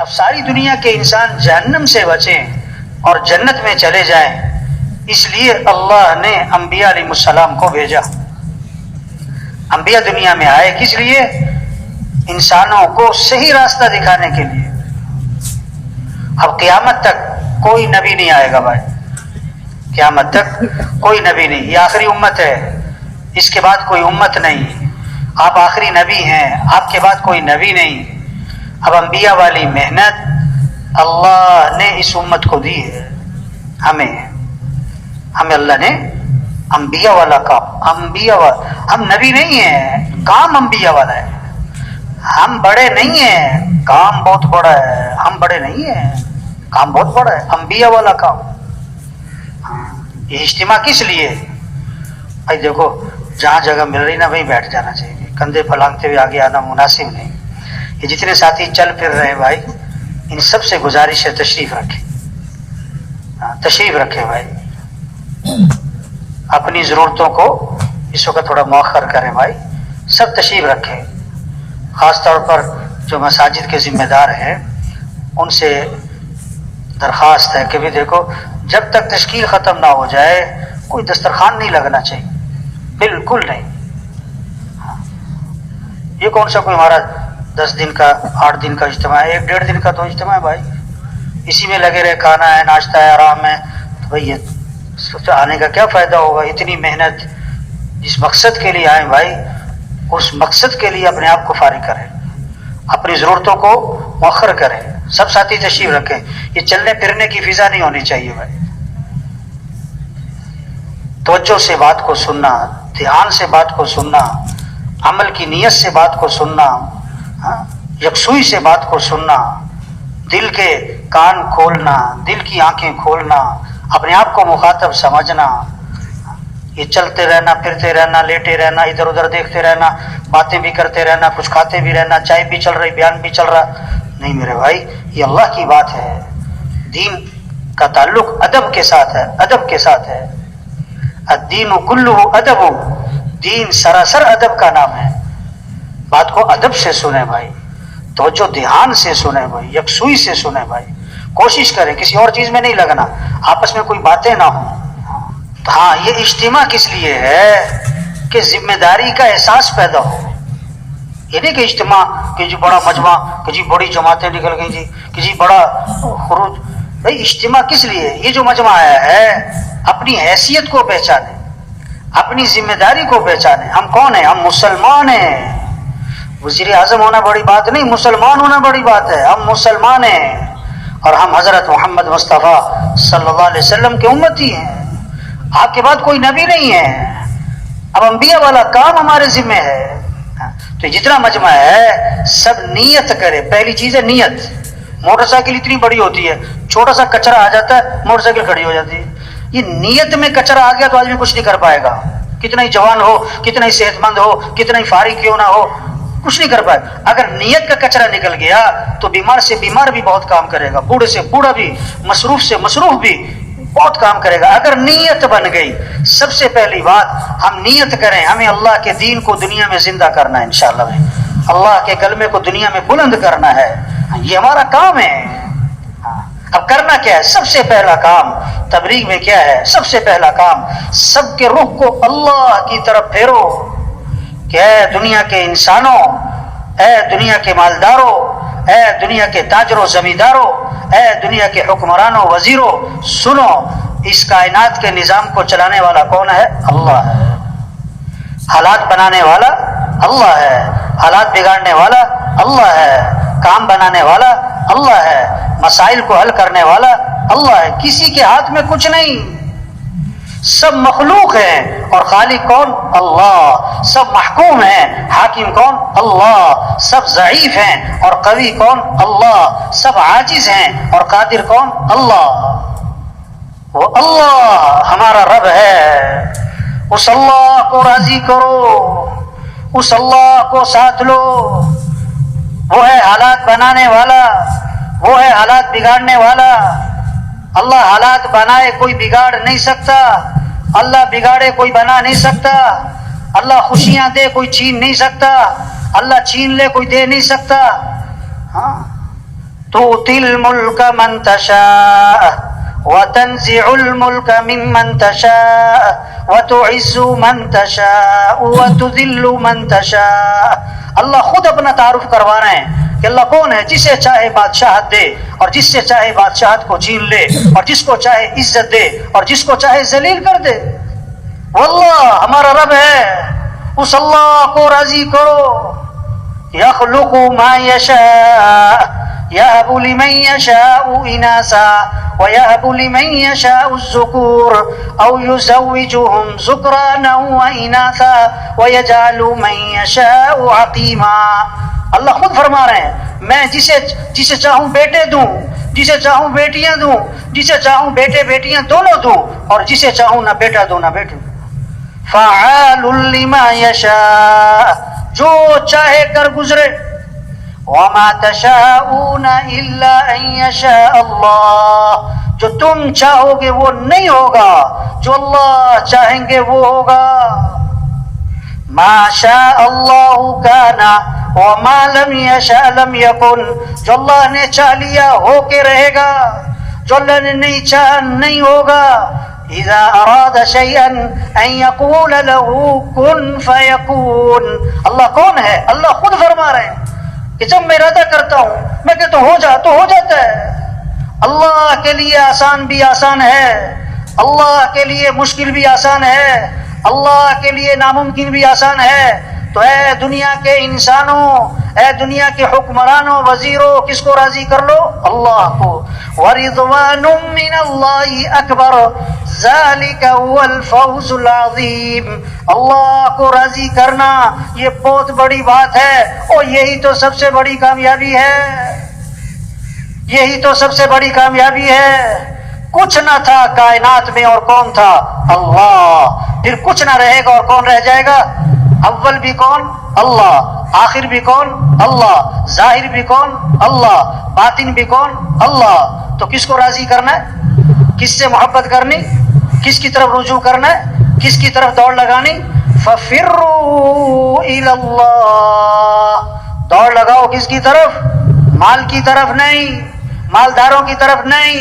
اب ساری دنیا کے انسان جہنم سے بچیں اور جنت میں چلے جائیں، اس لیے اللہ نے انبیاء علیہ السلام کو بھیجا۔ انبیاء دنیا میں آئے کس لیے؟ انسانوں کو صحیح راستہ دکھانے کے لیے۔ اب قیامت تک کوئی نبی نہیں آئے گا بھائی، قیامت تک کوئی نبی نہیں، یہ آخری امت ہے، اس کے بعد کوئی امت نہیں، آپ آخری نبی ہیں، آپ کے بعد کوئی نبی نہیں۔ اب انبیاء والی محنت اللہ نے اس امت کو دی ہے، ہمیں اللہ نے انبیاء والا کام، ہم نبی نہیں ہیں، کام انبیاء والا ہے۔ ہم بڑے نہیں ہیں، کام بہت بڑا ہے، ہم بڑے نہیں ہیں، کام بہت بڑا ہے، انبیاء والا کام۔ یہ اجتماع کس لیے؟ بھائی دیکھو، جہاں جگہ مل رہی نا وہیں بیٹھ جانا چاہیے، کندھے پھلانگتے ہوئے آگے آنا مناسب نہیں۔ یہ جتنے ساتھی چل پھر رہے ہیں بھائی، ان سب سے گزارش ہے تشریف رکھیں، تشریف رکھیں بھائی، اپنی ضرورتوں کو اس وقت تھوڑا مؤخر کریں بھائی، سب تشریف رکھیں۔ خاص طور پر جو مساجد کے ذمہ دار ہیں ان سے درخواست ہے کہ بھی دیکھو، جب تک تشکیل ختم نہ ہو جائے کوئی دسترخوان نہیں لگنا چاہیے، بالکل نہیں۔ یہ کون سا کوئی ہمارا 10 دن کا 8 دن کا اجتماع ہے، 1-1.5 دن کا تو اجتماع ہے بھائی، اسی میں لگے رہے، کھانا ہے، ناشتہ ہے، آرام ہے، تو بھائی یہ آنے کا کیا فائدہ ہوگا؟ اتنی محنت جس مقصد کے لیے آئیں بھائی، اس مقصد کے لیے اپنے آپ کو فارغ کریں، اپنی ضرورتوں کو مؤخر کریں، سب ساتھی تشریف رکھیں۔ یہ چلنے پھرنے کی فضا نہیں ہونی چاہیے بھائی، توجہ سے بات کو سننا، دھیان سے بات کو سننا، عمل کی نیت سے بات کو سننا، یکسوئی سے بات کو سننا، دل کے کان کھولنا، دل کی آنکھیں کھولنا، اپنے آپ کو مخاطب سمجھنا۔ یہ چلتے رہنا، پھرتے رہنا، لیٹے رہنا، ادھر ادھر دیکھتے رہنا، باتیں بھی کرتے رہنا، کچھ کھاتے بھی رہنا، چائے بھی چل رہی، بیان بھی چل رہا، نہیں میرے بھائی، یہ اللہ کی بات ہے۔ دین کا تعلق ادب کے ساتھ ہے، ادب کے ساتھ ہے۔ الدین کلہ ادب، دین سراسر ادب کا نام ہے۔ بات کو ادب سے سنیں بھائی، توجہ دھیان سے سنیں بھائی، یکسوئی سے سنیں بھائی، کوشش کریں کسی اور چیز میں نہیں لگنا، آپس میں کوئی باتیں نہ ہوں۔ ہاں، یہ اجتماع کس لیے ہے؟ کہ ذمہ داری کا احساس پیدا ہو۔ یہ نہیں کہ اجتماع کہ جی بڑا مجمع، کہ جی بڑی جماعتیں نکل گئی جی، کہ جی بڑا خروج۔ بھائی اجتماع کس لیے؟ یہ جو مجمع آیا ہے اپنی حیثیت کو پہچانے، اپنی ذمہ داری کو پہچانے۔ ہم کون ہیں؟ ہم مسلمان ہیں۔ وزیر اعظم ہونا بڑی بات نہیں، مسلمان ہونا بڑی بات ہے۔ ہم مسلمان ہیں اور ہم حضرت محمد مصطفیٰ صلی اللہ علیہ وسلم کے امتی ہیں۔ آپ کے بعد کوئی نبی نہیں ہے، اب انبیاء والا کام ہمارے ذمہ ہے۔ تو جتنا مجمع ہے سب نیت کرے۔ پہلی چیز ہے نیت۔ موٹر سائیکل اتنی بڑی ہوتی ہے، چھوٹا سا کچرا آ جاتا ہے موٹر سائیکل کھڑی ہو جاتی ہے۔ یہ نیت میں کچرا آ گیا تو آدمی کچھ نہیں کر پائے گا، کتنا ہی جوان ہو، کتنا ہی صحت مند ہو، کتنا ہی فارغ کیوں نہ ہو، کچھ نہیں کر پائے۔ اگر نیت کا کچرا نکل گیا تو بیمار سے بیمار بھی بہت کام کرے گا، بوڑھے سے بوڑھا بھی، مصروف سے مصروف بھی بہت کام کرے گا۔ اگر نیت بن گئی، سب سے پہلی بات ہم نیت کریں، ہمیں اللہ کے دین کو دنیا میں زندہ کرنا ہے انشاءاللہ، اللہ کے کلمے کو دنیا میں بلند کرنا ہے، یہ ہمارا کام ہے۔ اب کرنا کیا ہے؟ سب سے پہلا کام تبلیغ میں کیا ہے؟ سب سے پہلا کام سب کے رخ کو اللہ کی طرف پھیرو کہ اے دنیا کے انسانوں، اے دنیا کے مالداروں، اے دنیا کے تاجروں زمینداروں، اے دنیا کے حکمرانوں وزیروں، سنو، اس کائنات کے نظام کو چلانے والا کون ہے؟ اللہ ہے۔ حالات بنانے والا اللہ ہے، حالات بگاڑنے والا اللہ ہے، کام بنانے والا اللہ ہے، مسائل کو حل کرنے والا اللہ ہے۔ کسی کے ہاتھ میں کچھ نہیں، سب مخلوق ہیں اور خالق کون؟ اللہ۔ سب محکوم ہیں، حاکم کون؟ اللہ۔ سب ضعیف ہیں اور قوی کون؟ اللہ۔ سب عاجز ہیں اور قادر کون؟ اللہ۔ وہ اللہ ہمارا رب ہے، اس اللہ کو راضی کرو، اس اللہ کو ساتھ لو۔ وہ ہے حالات بنانے والا، وہ ہے حالات بگاڑنے والا۔ اللہ حالات بنائے کوئی بگاڑ نہیں سکتا، اللہ بگاڑے کوئی بنا نہیں سکتا، اللہ خوشیاں دے کوئی چھین نہیں سکتا، اللہ چھین لے کوئی دے نہیں سکتا۔ ہاں، تؤتی الملک من تشاء وتنزع الملک ممن تشاء وتعز من تشاء وتذل من تشاء. اللہ خود اپنا تعارف کروا رہے ہیں کہ اللہ کون ہے، جسے چاہے بادشاہت دے اور جس سے چاہے بادشاہت کو چھین لے، اور جس کو چاہے عزت دے اور جس کو چاہے ذلیل کر دے. واللہ ہمارا رب ہے، اس اللہ کو راضی کرو. یخلق ما یشاء یہب لمن یشاء اناثا ویہب لمن یشاء الذکور او یزوجہم ذکرانا واناثا ویجعل من یشاء عقیما. اللہ خود فرما رہے ہیں میں جسے چاہوں بیٹے دوں، جسے چاہوں بیٹیاں دوں، جسے چاہوں بیٹے بیٹیاں دونوں دوں، اور جسے چاہوں نہ بیٹا دوں نہ بیٹی. فعال لما یشاء، جو چاہے کر گزرے. وما تشاءون الا ان یشاء اللہ، جو تم چاہو گے وہ نہیں ہوگا، جو اللہ چاہیں گے وہ ہوگا. ما شاء اللہ کان وما لم یشاء لم یکن، جو اللہ نے چاہ لیا ہو کے رہے گا، جو اللہ نے نہیں چاہا نہیں ہوگا. اذا اراد شیئا ان یقول له کن فیکون. اللہ کون ہے؟ اللہ خود فرما رہے ہیں کہ جب میں ارادہ کرتا ہوں میں کہتا ہوں ہو جا تو ہو جاتا ہے. اللہ کے لیے آسان بھی آسان ہے، اللہ کے لیے مشکل بھی آسان ہے، اللہ کے لیے ناممکن بھی آسان ہے. تو اے دنیا کے انسانوں، اے دنیا کے حکمرانوں، وزیروں، کس کو راضی کر لو؟ اللہ کو. وَرِضْوَانٌ مِّنَ اللَّهِ أَكْبَرُ ذَلِكَ هُوَ الْفَوْزُ الْعَظِيمُ. اللہ کو راضی کرنا یہ بہت بڑی بات ہے، اور یہی تو سب سے بڑی کامیابی ہے، یہی تو سب سے بڑی کامیابی ہے. کچھ نہ تھا کائنات میں اور کون تھا؟ اللہ. پھر کچھ نہ رہے گا اور کون رہ جائے گا؟ اول بھی کون؟ اللہ. آخر بھی کون؟ اللہ. ظاہر بھی کون؟ اللہ. باطن بھی کون؟ اللہ. تو کس کو راضی کرنا ہے؟ کس سے محبت کرنی؟ کس کی طرف رجوع کرنا ہے؟ کس کی طرف دوڑ لگانی؟ فَفِرُّوا إِلَى اللَّهِ. دوڑ لگاؤ کس کی طرف؟ مال کی طرف نہیں، مالداروں کی طرف نہیں،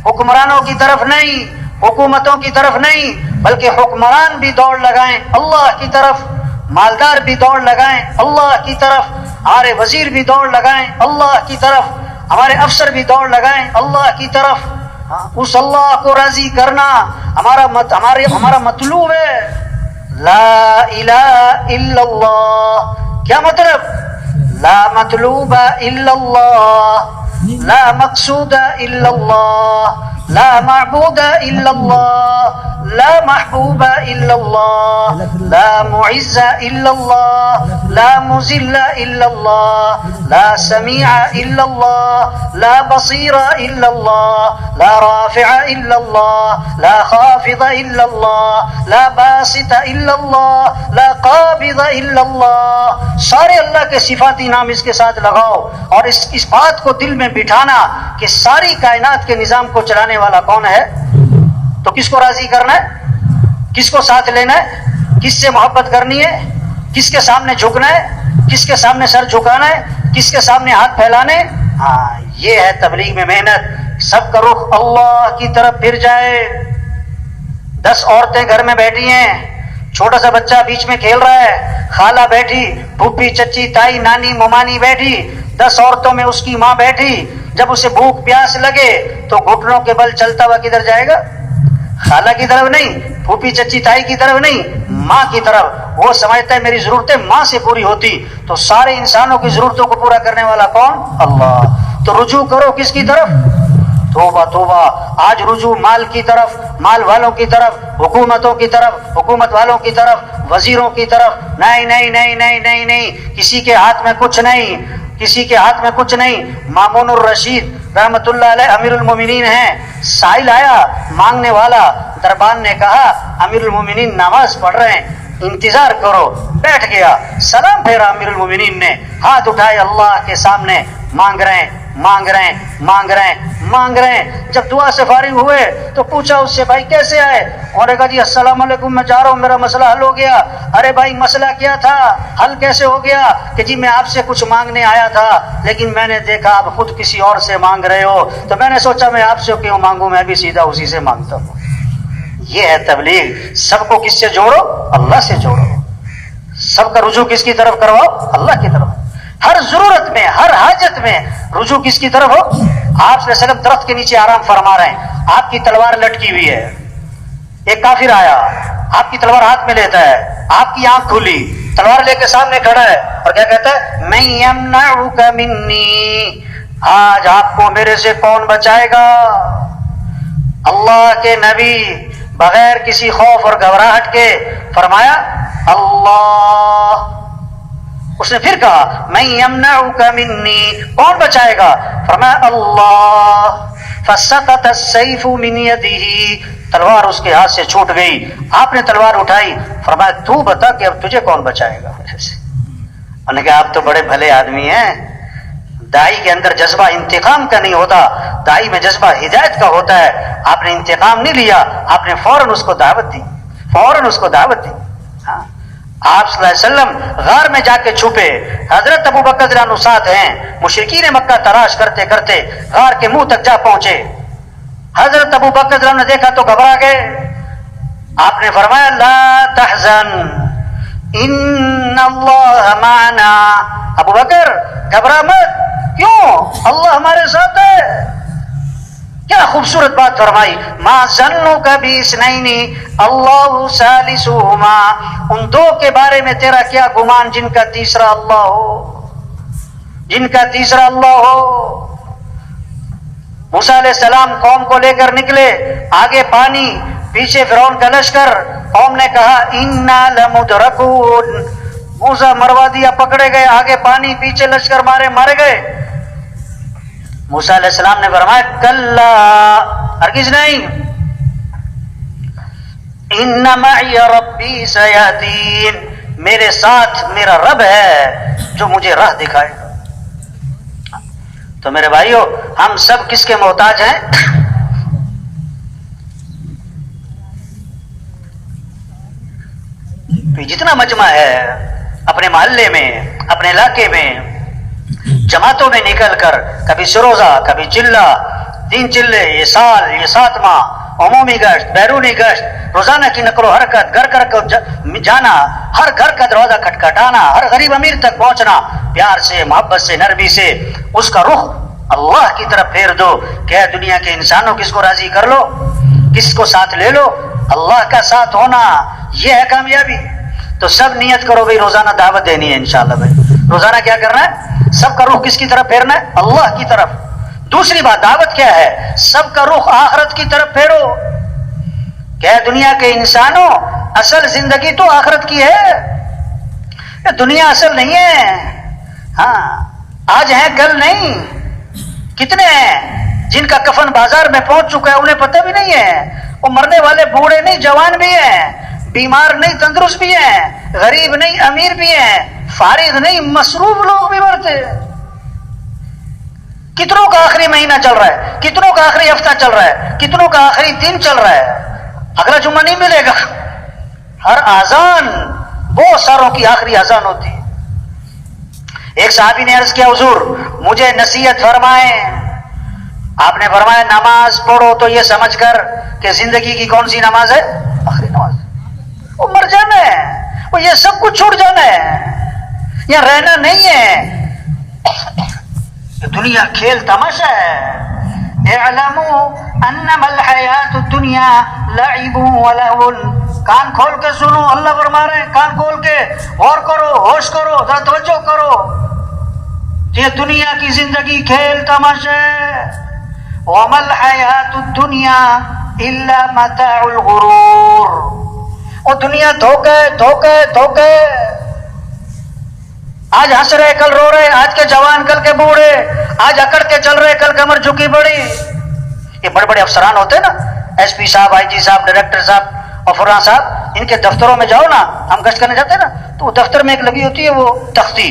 حکمرانوں کی طرف نہیں، حکومتوں کی طرف نہیں، بلکہ حکمران بھی دوڑ لگائیں اللہ کی طرف، مالدار بھی دوڑ لگائیں اللہ کی طرف، ہمارے وزیر بھی دوڑ لگائیں اللہ کی طرف، ہمارے افسر بھی دوڑ لگائیں اللہ کی طرف. اس اللہ کو راضی کرنا ہمارا مطلوب ہے. لا الہ الا اللہ. کیا مطلب؟ لا مطلوب الا اللہ، لا مقصود الا اللہ، لا معبود الا اللہ، لا محبوب الا اللہ، لا معز الا اللہ، لا مذل الا اللہ، لا سمیع الا اللہ، لا بصیر الا اللہ، لا رافع الا اللہ، لا خافض الا اللہ، لا باسط الا اللہ، لا قابض الا اللہ. سارے اللہ کے صفاتی نام اس کے ساتھ لگاؤ، اور اس بات کو دل میں بٹھانا کہ ساری کائنات کے نظام کو چلانے والا کون ہے. تو کس کو راضی کرنا ہے؟ کس کو ساتھ لینا ہے؟ کس سے محبت کرنی ہے؟ کس کے سامنے جھکنا ہے؟ کس کے سامنے سر جھکانا ہے؟ کس کے سامنے ہاتھ پھیلانے؟ ہاں، یہ ہے تبلیغ میں محنت. سب کا رخ اللہ کی طرف پھر جائے. 10 عورتیں گھر میں بیٹھی ہیں، چھوٹا سا بچہ بیچ میں کھیل رہا ہے، خالہ بیٹھی، پھوپھی، چچی، تائی، نانی، ممانی بیٹھی، 10 عورتوں میں اس کی ماں بیٹھی. جب اسے بھوک پیاس لگے تو گھٹنوں کے بل چلتا ہوا کدھر جائے گا؟ خالہ کی طرف نہیں، پھوپھی، چچی، تائی کی طرف نہیں، ماں کی طرف. وہ سمجھتا ہے میری ضرورتیں ماں سے پوری ہوتی. تو سارے انسانوں کی ضرورتوں کو پورا کرنے والا کون؟ اللہ. تو رجوع کرو کس کی طرف؟ توبہ توبہ. آج رجوع مال کی طرف، مال والوں کی طرف، حکومتوں کی طرف، حکومت والوں کی طرف، وزیروں کی طرف. نہیں نہیں نہیں نہیں نہیں نہیں، کسی کے ہاتھ میں کچھ نہیں، کسی کے ہاتھ میں کچھ نہیں. مامون الرشید رحمت اللہ علیہ امیر المومنین ہیں. سائل آیا مانگنے والا، دربان نے کہا امیر المومنین نماز پڑھ رہے ہیں، انتظار کرو. بیٹھ گیا، سلام پھیرا امیر المومنین نے، ہاتھ اٹھائے اللہ کے سامنے، مانگ رہے ہیں مانگ رہے ہیں. جب دعا سے فارغ ہوئے تو پوچھا اس سے بھائی کیسے آئے؟ اور نے کہا جی السلام علیکم میں جا رہا ہوں میرا مسئلہ حل ہو گیا. ارے بھائی مسئلہ کیا تھا؟ حل کیسے ہو گیا؟ کہ جی میں آپ سے کچھ مانگنے آیا تھا لیکن میں نے دیکھا آپ خود کسی اور سے مانگ رہے ہو تو میں نے سوچا میں آپ سے کیوں مانگوں، میں بھی سیدھا اسی سے مانگتا ہوں. یہ ہے تبلیغ. سب کو کس سے جوڑو؟ اللہ سے جوڑو. سب کا رجوع کس کی طرف کرواؤ؟ اللہ کی طرف. ہر ضرورت میں ہر حاجت میں رجوع کس کی طرف ہو؟ آپ صلی اللہ علیہ وسلم درخت کے نیچے آرام فرما رہے ہیں، آپ کی تلوار لٹکی ہوئی ہے، ایک کافر آیا آپ کی تلوار ہاتھ میں لیتا ہے، آپ کی آنکھ کھلی، تلوار لے کے سامنے کھڑا ہے اور کیا کہتا ہے؟ میں یمنعک منی، آج آپ کو میرے سے کون بچائے گا؟ اللہ کے نبی بغیر کسی خوف اور گھبراہٹ کے فرمایا اللہ. اس نے پھر کہا میں یمنعک منی، کون بچائے گا؟ فرمایا اللہ. فسقط السیف من یدہ، تلوار اس کے ہاتھ سے چھوٹ گئی. آپ نے تلوار اٹھائی، فرمایا تو بتا کہ اب تجھے کون بچائے گا میرے سے. انہوں نے کہا آپ تو بڑے بھلے آدمی ہیں. دائی کے اندر جذبہ انتقام کا نہیں ہوتا، دائی میں جذبہ ہدایت کا ہوتا ہے. آپ نے انتقام نہیں لیا، آپ نے فوراً اس کو دعوت دی، فوراً اس کو دعوت دی. ہاں آپ صلی اللہ علیہ وسلم غار میں جا کے چھپے، حضرت ابو بکر رضی اللہ عنہ ساتھ ہیں. مشرکین مکہ تلاش کرتے کرتے غار کے منہ تک جا پہنچے. حضرت ابو بکر رضی اللہ عنہ نے دیکھا تو گھبرا گئے. آپ نے فرمایا لا تحزن ان اللہ معنا. ابو بکر گھبرا مت، کیوں؟ اللہ ہمارے ساتھ ہے. کیا خوبصورت بات فرمائی. ما ظنک باثنین اللہ ثالثہما، ان دو کے بارے میں تیرا کیا گمان جن کا تیسرا اللہ ہو، جن کا تیسرا اللہ ہو. موسیٰ علیہ السلام قوم کو لے کر نکلے، آگے پانی پیچھے فرعون کا لشکر. قوم نے کہا انا لمدرکون، موسیٰ مروا دیا، پکڑے گئے، آگے پانی پیچھے لشکر مارے گئے. موسیٰ علیہ السلام نے فرمایا کلا، ہرگز نہیں، ان معی ربی سیہدین، میرے ساتھ میرا رب ہے جو مجھے راہ دکھائے گا. تو میرے بھائیو ہم سب کس کے محتاج ہیں؟ جتنا مجمع ہے اپنے محلے میں اپنے علاقے میں جماعتوں میں نکل کر، کبھی سروزہ کبھی چلہ، 3 چلے، یہ سال، یہ 7 ماہ، عمومی گشت، بیرونی گشت، روزانہ کی نقل و حرکت، گھر گھر کو جانا، ہر گھر کا دروازہ کھٹکھٹانا، ہر غریب امیر تک پہنچنا، پیار سے محبت سے نرمی سے اس کا رخ اللہ کی طرف پھیر دو کہ اے دنیا کے انسانوں کس کو راضی کر لو، کس کو ساتھ لے لو، اللہ کا ساتھ ہونا یہ ہے کامیابی. تو سب نیت کرو بھائی روزانہ دعوت دینی ہے انشاءاللہ. بھائی روزانہ کیا کرنا ہے؟ سب کا رخ کس کی طرف پھیرنا ہے؟ اللہ کی طرف. دوسری بات دعوت کیا ہے؟ سب کا رخ آخرت کی طرف پھیرو کہ دنیا کے انسانوں اصل زندگی تو آخرت کی ہے، دنیا اصل نہیں ہے. ہاں آج ہے کل نہیں. کتنے ہیں جن کا کفن بازار میں پہنچ چکا ہے انہیں پتہ بھی نہیں ہے. وہ مرنے والے بوڑھے نہیں جوان بھی ہیں، بیمار نہیں تندرست بھی ہیں، غریب نہیں امیر بھی ہیں، فارغ نہیں مصروف لوگ بھی مرتے. کتنوں کا آخری مہینہ چل رہا ہے، کتنوں کا آخری ہفتہ چل رہا ہے، کتنوں کا آخری دن چل رہا ہے. اگلا جمعہ نہیں ملے گا. ہر اذان بہت ساروں کی آخری اذان ہوتی ہے. ایک صحابی نے عرض کیا حضور مجھے نصیحت فرمائیں. آپ نے فرمایا نماز پڑھو تو یہ سمجھ کر کہ زندگی کی کون سی نماز ہے؟ آخری نماز. وہ مر جانا ہے، وہ یہ سب کچھ چھوڑ جانا ہے، یہاں رہنا نہیں ہے. یہ دنیا کھیل تماشا ہے. اعلموا انما الحیات الدنیا لعب ولہو. کان کھول کے سنو، اللہ فرما رہے ہیں کان کھول کے غور کرو، ہوش کرو، ذرا توجہ کرو. یہ دنیا کی زندگی کھیل تماشا ہے. وما الحیات الدنیا الا متاع الغرور. وہ دنیا دھوکے دھوکے دھوکے. آج ہنس رہے کل رو رہے، آج کے جوان کل کے بوڑھے، آج اکڑ کے چل رہے کل کمر جھکی پڑی. یہ بڑے بڑے افسران ہوتے ہیں نا، ایس پی صاحب، آئی جی صاحب، ڈائریکٹر صاحب اور فلاں صاحب، ان کے دفتروں میں جاؤ نا، ہم گشت کرنے جاتے ہیں نا تو دفتر میں ایک لگی ہوتی ہے وہ تختی،